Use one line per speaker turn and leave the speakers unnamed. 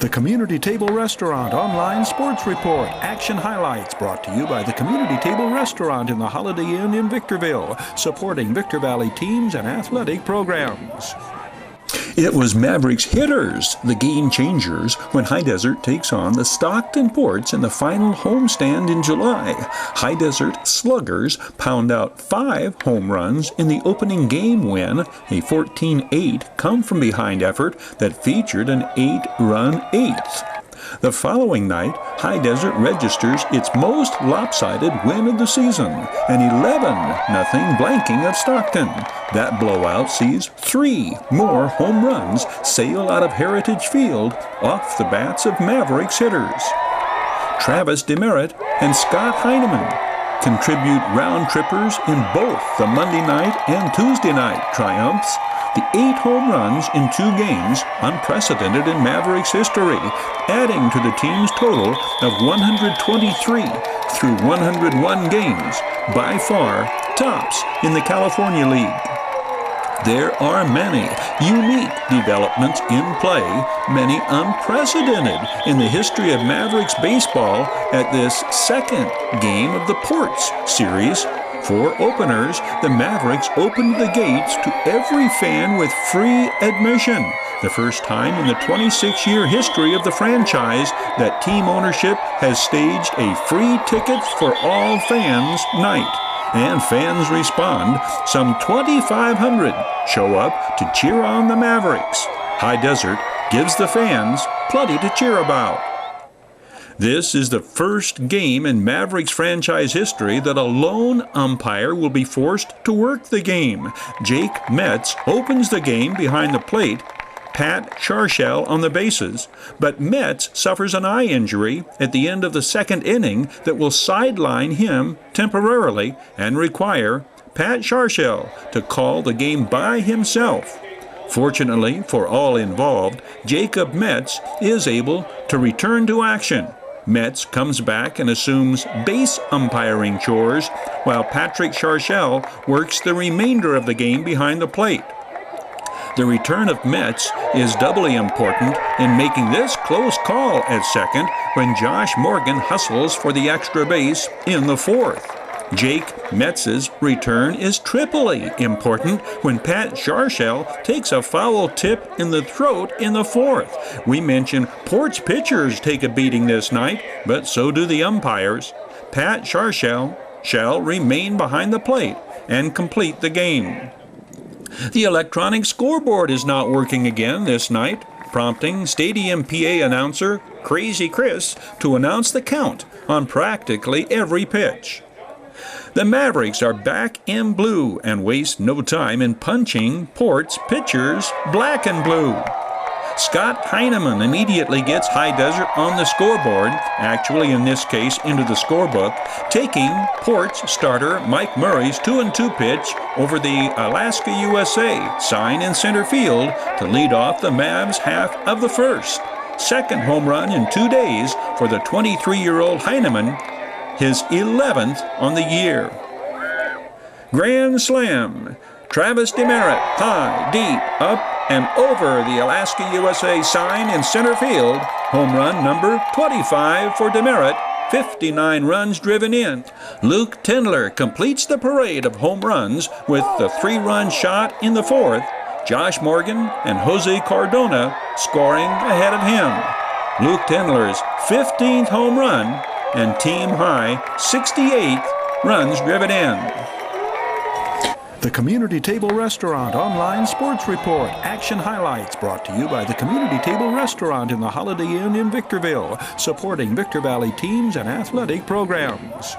The Community Table Restaurant Online Sports Report. Action highlights brought to you by the Community Table Restaurant in the Holiday Inn in Victorville, supporting Victor Valley teams and athletic programs.
It was Mavericks hitters, the game changers, when High Desert takes on the Stockton Ports in the final homestand in July. High Desert Sluggers pound out 5 home runs in the opening game win, a 14-8 come-from-behind effort that featured an 8-run eighth. The following night, High Desert registers its most lopsided win of the season, an 11-0 blanking of Stockton. That blowout sees 3 more home runs sail out of Heritage Field off the bats of Mavericks hitters. Travis Demeritte and Scott Heineman contribute round-trippers in both the Monday night and Tuesday night triumphs. The 8 home runs in 2 games, unprecedented in Mavericks history, adding to the team's total of 123 through 101 games, by far tops in the California League. There are many unique developments in play, many unprecedented in the history of Mavericks baseball at this second game of the Ports series. For openers, the Mavericks opened the gates to every fan with free admission. The first time in the 26-year history of the franchise that team ownership has staged a free tickets for all fans night. And fans respond. Some 2,500 show up to cheer on the Mavericks. High Desert gives the fans plenty to cheer about. This is the first game in Mavericks franchise history that a lone umpire will be forced to work the game. Jake Metz opens the game behind the plate, Pat Charshell on the bases, but Metz suffers an eye injury at the end of the second inning that will sideline him temporarily and require Pat Charshell to call the game by himself. Fortunately for all involved, Jacob Metz is able to return to action. Metz comes back and assumes base umpiring chores, while Patrick Charshell works the remainder of the game behind the plate. The return of Metz is doubly important in making this close call at second when Josh Morgan hustles for the extra base in the 4th. Jake Metz's return is triply important when Pat Charshell takes a foul tip in the throat in the 4th. We mentioned Ports pitchers take a beating this night, but so do the umpires. Pat Charshell shall remain behind the plate and complete the game. The electronic scoreboard is not working again this night, prompting Stadium PA announcer Crazy Chris to announce the count on practically every pitch. The Mavericks are back in blue and waste no time in punching Ports pitchers black and blue. Scott Heineman immediately gets High Desert on the scoreboard, actually in this case into the scorebook, taking Ports starter Mike Murray's 2-2 pitch over the Alaska USA sign in center field to lead off the Mavs half of the first. Second home run in 2 days for the 23-year-old Heineman, his 11th on the year. Grand slam. Travis Demeritte, high, deep, up, and over the Alaska USA sign in center field. Home run number 25 for Demeritte, 59 runs driven in. Luke Tendler completes the parade of home runs with the 3-run shot in the 4th. Josh Morgan and Jose Cardona scoring ahead of him. Luke Tendler's 15th home run and team-high 68 runs driven in.
The Community Table Restaurant Online Sports Report. Action highlights brought to you by the Community Table Restaurant in the Holiday Inn in Victorville, supporting Victor Valley teams and athletic programs.